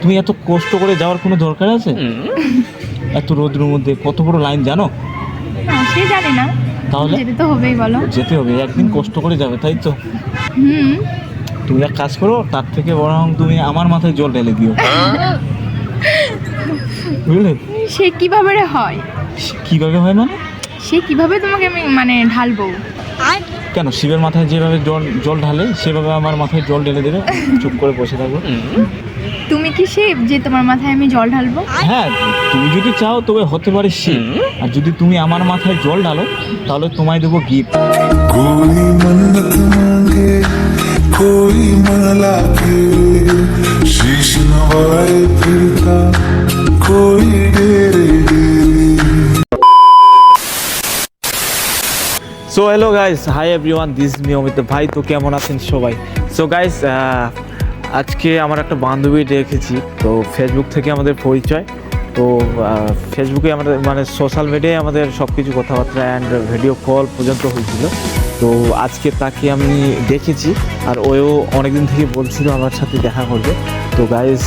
তুমি এত কষ্ট করে যাওয়ার কোনো দরকার আছে? এত রোদ্রের মধ্যে কত বড় লাইন জানো? না সে জানি না, তাহলে যেতে তো হবেই বলো। যেতে হবে, একদিন কষ্ট করে যাবে, তাই তো? হুম। তুমি এক কাজ করো, তার থেকে বরং তুমি আমার মাথায় জল ঢেলে দিও, বুঝলে? সে কিভাবে রে হয়? কিভাবে হয় মানে? সে কিভাবে তোমাকে আমি মানে ঢালবো? কেন, শিবের মাথায় যেভাবে জল জল ঢালে সেভাবে আমার মাথায় জল ঢেলে দেবে, চুপ করে বসে থাকবো। তুমি কি শিব যে তোমার মাথায় আমি জল ঢালবো? হ্যাঁ, তুমি যদি চাও তবে হতে পারে শিব, আর যদি তুমি আমার মাথায় জল ঢালো তাহলে তোমায় দেবো গিফট। कोई मन्नत मांगे कोई माला फेरे शीश नवाए फिरता कोई डेरे डेरे। So hello guys, hi everyone, this me Amit ভাই। তো কেমন আছেন সবাই? সো গাইস, আজকে আমার একটা বান্ধবী দেখেছি, তো ফেসবুক থেকে আমাদের পরিচয়। তো ফেসবুকে আমাদের মানে সোশ্যাল মিডিয়ায় আমাদের সব কিছু কথাবার্তা অ্যান্ড ভিডিও কল পর্যন্ত হয়েছিল। তো আজকে তাকে আমি দেখেছি, আর ওও অনেকদিন থেকে বলছিল আমার সাথে দেখা করবে। তো গাইস,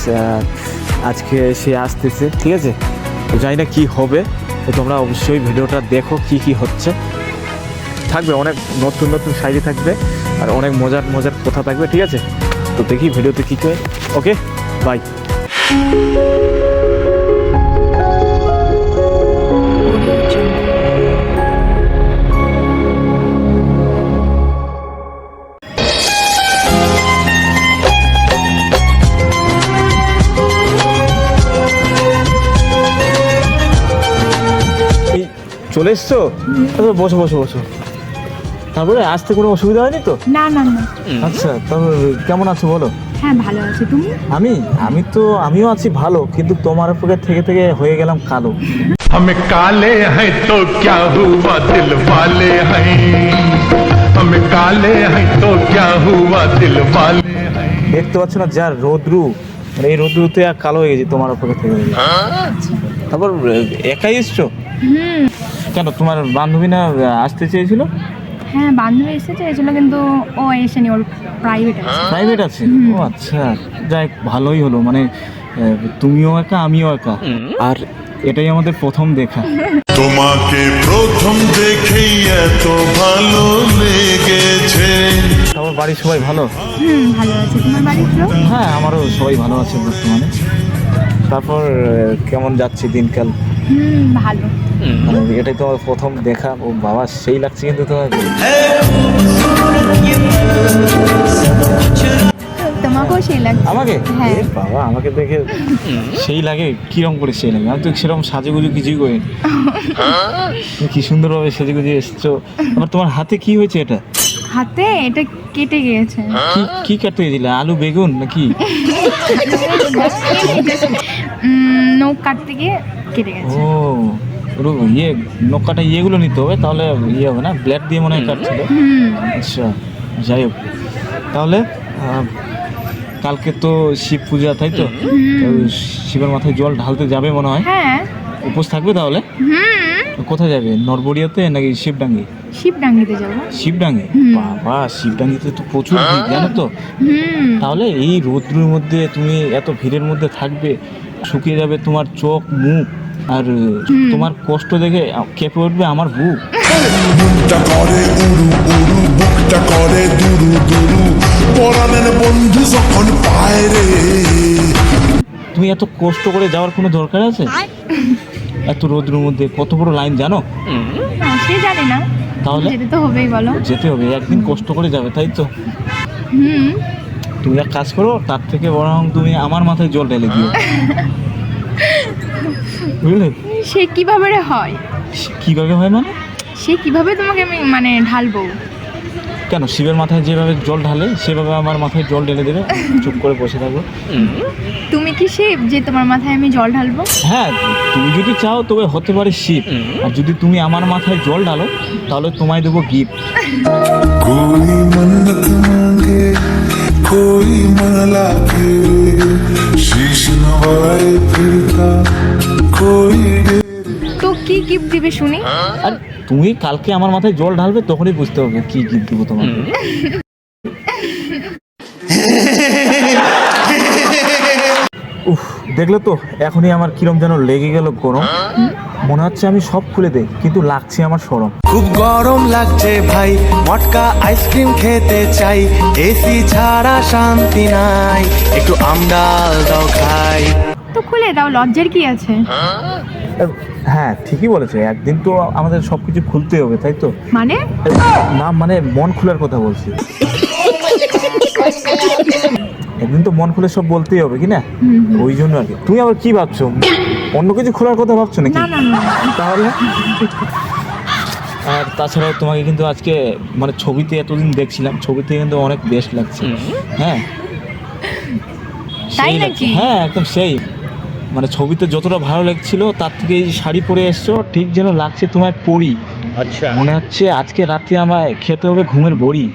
আজকে সে আসতেছে, ঠিক আছে? তো জানি না কী হবে, তো তোমরা অবশ্যই ভিডিওটা দেখো কী কী হচ্ছে। থাকবে অনেক নতুন নতুন শাড়ি থাকবে, আর অনেক মজার মজার কথা থাকবে, ঠিক আছে? তো দেখি ভিডিওতে কী করে। ওকে, বাই। চলে এসছো? বসো বসো বসো। তারপরে আসতে কোনো অসুবিধা হয়নি তো? না না না। আচ্ছা, তারপর কেমন আছো বলো? হ্যাঁ ভালো আছি, তুমি? আমিও আছি ভালো, কিন্তু তোমার উপরে থেকে থেকে হয়ে গেলাম কালো। हम काले हैं तो क्या हुआ दिल वाले हैं हम काले हैं तो क्या हुआ दिल वाले हैं। দেখতে পাচ্ছ না যার রোদ্রু, মানে এই রোদ্রুতে আর কালো হয়ে গেছে তোমার উপরে থেকে। তারপর একাই এসছো? হুম। কেন, তোমার বান্ধবী না আসতে চেয়েছিল? হ্যাঁ বান্ধবী এসেছে এজন্য, কিন্তু ও এসেনি, ওর প্রাইভেট আছে। প্রাইভেট আছে? ও আচ্ছা, যাই ভালোই হলো, মানে তুমিও একা আমিও একা, আর এটাই আমাদের প্রথম দেখা। তোমাকে প্রথম দেখেই এত ভালো লেগেছে। তারপর বাড়ির সবাই ভালো? ভালো আছে, তোমার বাড়ির লোক? হ্যাঁ, আমারও সবাই ভালো আছে বর্তমানে। তারপর কেমন যাচ্ছে দিনকাল? ভালো। মানে এটাই তোমার প্রথম দেখা, ও বাবা সেই লাগছে কিন্তু তোমাকে। তোমাকেও সেই লাগছে? আমাকে? হ্যাঁ। এ বাবা, আমাকে দেখে সেই লাগে? কিরম করে সেই লাগে? আমি তো সেরকম সাজুগুজু কিছুই করি। তুমি কি সুন্দরভাবে সেজেগুজে এসছো। আবার তোমার হাতে কি হয়েছে এটা? হাতে এটা কেটে গিয়েছে। কি কাটতে দিলে? আলু বেগুন নাকি? নখ কাটতে গিয়ে কেটে গেছে। ও ইয়ে, নৌকাটা ইয়েগুলো নিতে হবে, তাহলে ইয়ে হবে না? ব্লেড দিয়ে মনে হয় কাটছিল। আচ্ছা, যাই হোক, তাহলে কালকে তো শিব পূজা, তাই তো? তো শিবের মাথায় জল ঢালতে যাবে মনে হয়? হ্যাঁ। উপোস থাকবে তাহলে? কোথায় যাবে, নরবড়িয়াতে নাকি শিবডাঙ্গি? শিবডাঙ্গিতে যাবো। শিবডাঙ্গি? বাবা, শিবডাঙ্গিতে তো প্রচুর ভিড়, জানো তো? তাহলে এই রোদ্রের মধ্যে তুমি এত ভিড়ের মধ্যে থাকবে, শুকিয়ে যাবে তোমার চোখ মুখ, আর তোমার কষ্ট দেখে কেঁপে উঠবে আমার বুক। বুকটা করে উড়ু উড়ু বুকটা করে দুরু দুরু পরাণের বন্ধু যখন পায় রে। তুমি এত কষ্ট করে যাওয়ার কোনো দরকার আছে? এত রোদ্রের মধ্যে কত বড় লাইন জানো? না সে জানি না, তাহলে যেতে তো হবেই বলো। যেতে হবে, একদিন কষ্ট করে যাবে, তাই তো? হুম। তুমি এক কাজ করো, তার থেকে বরং তুমি আমার মাথায় জল ঢেলে দিও, বুঝলে? সে কিভাবে রে হয়? কিভাবে হয় মানে? সে কিভাবে তোমাকে আমি মানে ঢালবো? কেন, শিবের মাথায় যেভাবে জল ঢালে সেভাবে আমার মাথায় জল ঢেলে দেবে, চুপ করে বসে থাকবো। তুমি কি শিব যে তোমার মাথায় আমি জল ঢালবো? হ্যাঁ, তুমি যদি চাও তবে হতে পারে শিব, আর যদি তুমি আমার মাথায় জল ঢালো তাহলে তোমায় দেবো গিফট। कोई मन्नत मांगे कोई माला फेरे शीश नवाए फिरता कोई তো কি গিফট দিবে শুনি? আর তুমি কালকে আমার মাথায় জল ঢালবে, তখনই বুঝতে হবে কি গিফট দেবো তোমাকে। উফ, দেখলে তো এখনই আমার কিরম যেন লেগে গেল গরম। মনে হচ্ছে আমি সব খুলে দেই, কিন্তু লাগছে আমার শরম। খুব গরম লাগছে ভাই, মটকা আইসক্রিম খেতে চাই, এসি ছাড়া শান্তি নাই, একটু আমডাল দাও খাই। তো খুলে দাও, লজ্জার কি আছে? হ্যাঁ ঠিকই বলেছে, একদিন তো আমাদের সবকিছু খুলতে হবে, তাই তো? মানে না মানে মন খোলার কথা বলছি। একদিন তো মন খুলে সব বলতেই হবে কি না, ওই জন্য আর কি। তুমি আবার কি ভাবছো, অন্য কিছু খোলার কথা ভাবছো নাকি? না না না, তাহলে আর তাছাড়াও তোমাকে কিন্তু আজকে মানে ছবিতে এতদিন দেখছিলাম, ছবিতে কিন্তু অনেক বেস্ট লাগছে। হ্যাঁ তাই সেই লাগছে। নাকি? হ্যাঁ একদম সেই, মানে ছবিতে যতটা ভালো লাগছিল তার থেকে এই শাড়ি পরে এসছো, ঠিক যেন লাগছে তোমায় পরি। আচ্ছা, মনে হচ্ছে আজকে রাতে আমায় খেতে হবে ঘুমের বড়ি।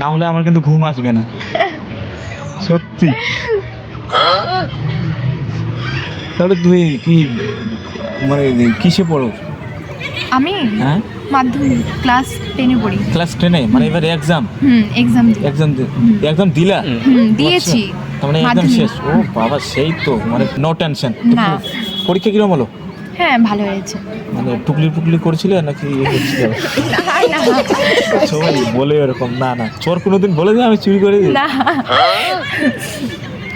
না হলে আমার কিন্তু ঘুম আসবে না, সত্যি। তাহলে তুই কি মানে কিসে পড়ো? আমি হ্যাঁ মাধ্যমিক ক্লাস 10-এ পড়ি। ক্লাস 10-এ, মানে এবার এক্সাম এক্সাম এক্সাম দিলা? দিয়েছি। তার মানে একদম মাধ্যমিক। শেষ? ও বাবা, সেই তো মানে নো টেনশন। না। পরীক্ষা কিরকম হলো? হ্যাঁ ভালো হয়েছে। মানে টুকলি টুকলি করছিলে নাকি ইয়ে করছিলে? না সবাই বলে এরকম। না না, চোর কোনোদিন বলে যে আমি চুরি করে দিই? না।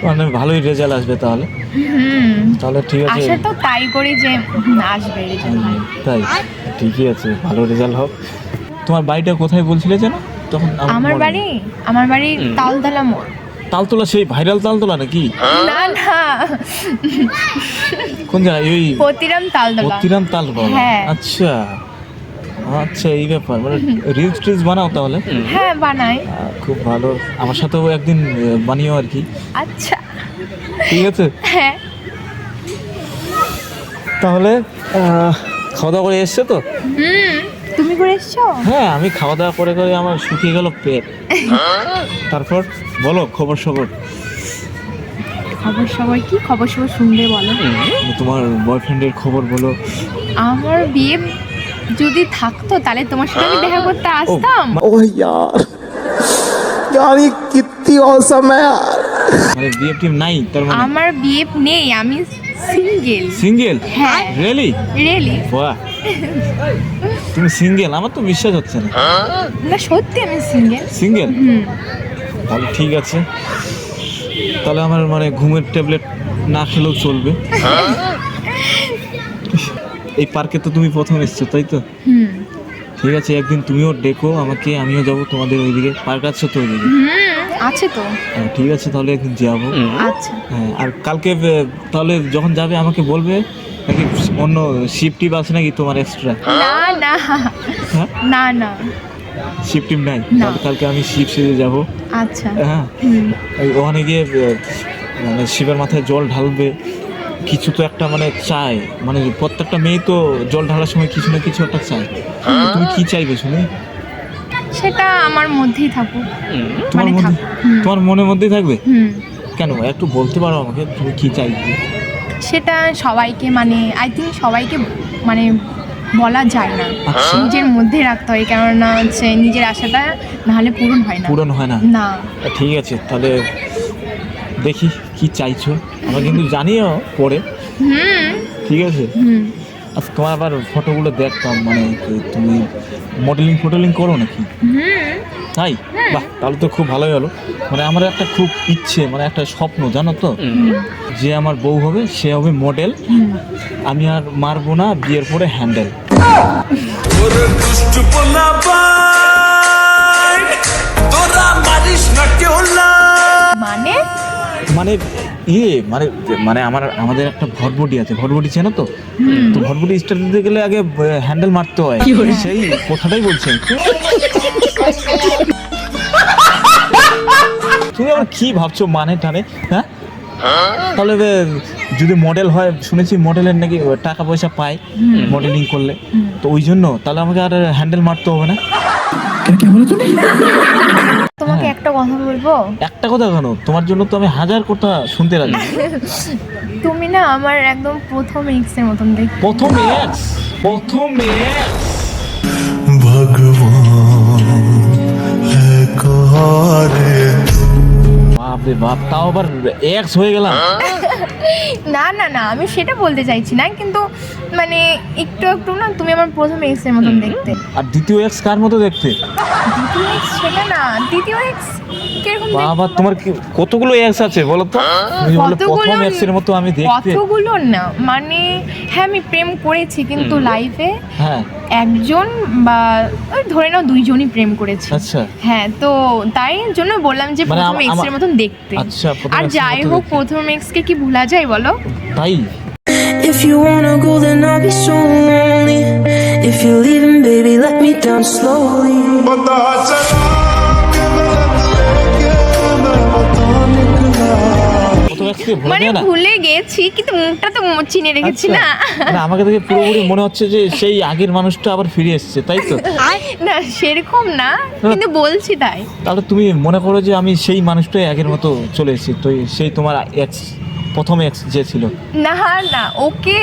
মানে ভালোই রেজাল্ট আসবে তাহলে। তাহলে ঠিক আছে, আশা তো তাই করি যে আসবে রেজাল্ট। তাই ঠিকই আছে, ভালো রেজাল্ট হোক। তোমার বাড়িটা কোথায় বলছিলে যেন তখন? আমার বাড়ি তালতলা মোড়। তালতলা, সেই ভাইরাল তালতলা নাকি? না না, কোন জায়গায়? ওই প্রতিরাম তালতলা। প্রতিরাম তালতলা। হ্যাঁ। আচ্ছা আচ্ছা, এই ব্যাপার। মানে রিলস টিলস বানাও তাহলে? হ্যাঁ বানাই। খুব ভালো, আমার সাথেও একদিন বানিও আর কি। আচ্ছা ঠিক আছে হ্যাঁ। তাহলে খাওয়া দাওয়া করে এসছো তো? তুমি করে এসছো? হ্যাঁ আমি খাওয়া দাওয়া করে করে আমার শুকিয়ে গেল পেট। তারপর বলো খবর সবর। খবর সবার কি খবর সবার শুনবে বলো? তোমার বয়ফ্রেন্ডের খবর বলো। আমার বিয়ে যদি থাকতো তাহলে তোমার সাথে আমি দেখা করতে আসতাম। ओह यार, यार ये कितनी औसम है यार। মানে বিয়ে টিম নাই তার মানে? আমার বিয়ে নেই, আমি সিঙ্গেল। সিঙ্গেল? হ্যাঁ। রিয়েলি? রিয়েলি? বাহ, তুমি সিঙ্গেল? আমার তো বিশ্বাস হচ্ছে না। না সত্যি আমি সিঙ্গেল। সিঙ্গেল? তাহলে ঠিক আছে, তাহলে আমার মানে ঘুমের ট্যাবলেট না খেলেও চলবে। এই পার্কে তো তুমি প্রথম এসছো তাই তো? ঠিক আছে, একদিন তুমিও ডেকো আমাকে, আমিও যাবো তোমাদের ওইদিকে। পার্ক আছে তো ওইদিকে? আছে তো। হ্যাঁ ঠিক আছে, তাহলে একদিন যাবো। আচ্ছা হ্যাঁ, আর কালকে তাহলে যখন যাবে আমাকে বলবে, নাকি অন্য শিপ টিপ আছে নাকি তোমার এক্সট্রা? না না হ্যাঁ না না। শিপ টিপ নাই? না। তাহলে কালকে আমি শিপ সেজে যাবো। আচ্ছা হ্যাঁ, ওখানে গিয়ে মানে শিবের মাথায় জল ঢালবে, কিছু তো একটা মানে চাই, মানে প্রত্যেকটা মেয়ে তো জল ঢালার সময় কিছু না কিছু একটা চাই। তো তুমি কি চাইবে শুনি? সেটা আমার মধ্যেই থাকুক। তোমার মানে মধ্যে, থাক। তোমার মনের মধ্যেই থাকবে? কেন, একটু বলতে পারো আমাকে তুমি কি চাইবে? সেটা সবাইকে মানে আই থিঙ্ক সবাইকে মানে বলা যায় না, আচ্ছা। নিজের মধ্যে রাখতে হয়, কেননা হচ্ছে নিজের আশাটা নাহলে পূরণ হয় না। পূরণ হয় না? না। ঠিক আছে, তাহলে দেখি কি চাইছো, আমরা কিন্তু জানিও পরে। ঠিক আছে। আচ্ছা, তোমার আবার ফটোগুলো দেখতাম, মানে তুমি মডেলিং করো নাকি? তাই? বাহ, তাহলে তো খুব ভালোই হলো। মানে আমার একটা খুব ইচ্ছে, মানে একটা স্বপ্ন জানো তো, যে আমার বউ হবে সে হবে মডেল, আমি আর মারবো না বিয়ের পরে হ্যান্ডেল। মানে মানে মানে মানে আমাদের একটা ভটভটি আছে, ভটভটি চেনো তো? তো ভটভটি স্টার্ট দিতে গেলে আগে হ্যান্ডেল মারতে হয়, সেই কথাটাই বলছেন। তুমি আবার কি ভাবছো মানে টানে? হ্যাঁ, তাহলে যদি মডেল হয়, শুনেছি মডেলের নাকি টাকা পয়সা পায় মডেলিং করলে, তো ওই জন্য তাহলে আমাকে আর হ্যান্ডেল মারতে হবে না। তোমাকে একটা কথা বলবো, একটা কথা কেন, তোমার জন্য তো আমি হাজার কথা শুনতে রাজি। তুমি না আমার একদম প্রথম এক্সের মতন দেখতে। প্রথম এক্স, প্রথম এক্স। বাপরে বাপ, তাও আবার এক্স হয়ে গেলাম। না না না, আমি সেটা বলতে চাইছি না, কিন্তু মানে একটু একটু না তুমি আমার প্রথম এক্সের মতন দেখতে। আর দ্বিতীয় এক্স কার মতো দেখতে? দ্বিতীয় এক্স সেটা না, দ্বিতীয় এক্স কিরকম দেখতে? বাবা তোমার কি কতগুলো এক্স আছে বলো তো? তুমি বলে প্রথম কতগুলো- এক্স এর মতো আমি দেখতে। কতগুলো না, মানে হ্যাঁ আমি প্রেম করেছি, কিন্তু লাইফে হ্যাঁ একজন বা ওই ধরে নাও দুইজনই প্রেম করেছি। আচ্ছা। হ্যাঁ, তো তাই জন্য বললাম যে মানে প্রথম এক্স এর মতন দেখতে। আচ্ছা, প্রথম আর ex এর যাই মতো হোক দেখতে। প্রথম এক্স কে কি ভোলা যায় বলো? তাই If you wanna go, then I'll be so lonely. If you're leaving, baby, let me down slowly. প্রথম এক্স কে ভোলা মানে যায় না? ভুলে গেছি, কিন্তু মুখটা তো চিনে রেখেছি আচ্ছা। না। মানে আমাকে দেখে পুরোপুরি মনে হচ্ছে যে সেই আগের মানুষটা আবার ফিরে এসেছে, তাই তো? না সেরকম না, কিন্তু বলছি তাই। তাহলে তুমি মনে করো যে আমি সেই মানুষটাই আগের মতো চলে এসেছি, তো সেই তোমার এক্স, প্রথম এক্স যে ছিল। না না, ওকে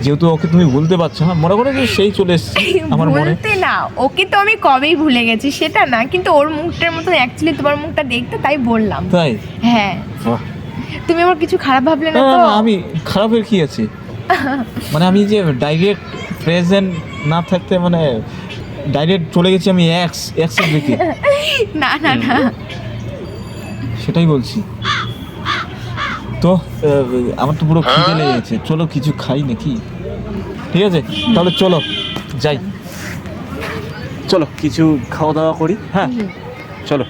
যেহেতু ওকে তুমি ভুলতে পারছো না, মনে করো যে সেই চলে এসেছে আমার মনে। বলতে না, ওকে তো আমি কবেই ভুলে গেছি, সেটা না, কিন্তু ওর মুখটার মতো অ্যাকচুয়ালি তোমার মুখটা দেখতে, তাই বললাম। তাই? হ্যাঁ, বাহ। তুমি আমার কিছু খারাপ ভাবলে না না না, তো? না, আমি খারাপের কি আছে? মানে আমি যে ডাইরেক্ট প্রেজেন্ট না থাকতে মানে ডাইরেক্ট চলে গেছি আমি এক্সের দিকে, না না না, সেটাই বলছি। তো আমার তো পুরো খিদে লেগে গেছে, চলো কিছু খাই নাকি? ঠিক আছে তাহলে চলো যাই, চলো কিছু খাওয়া দাওয়া করি। হ্যাঁ চলো।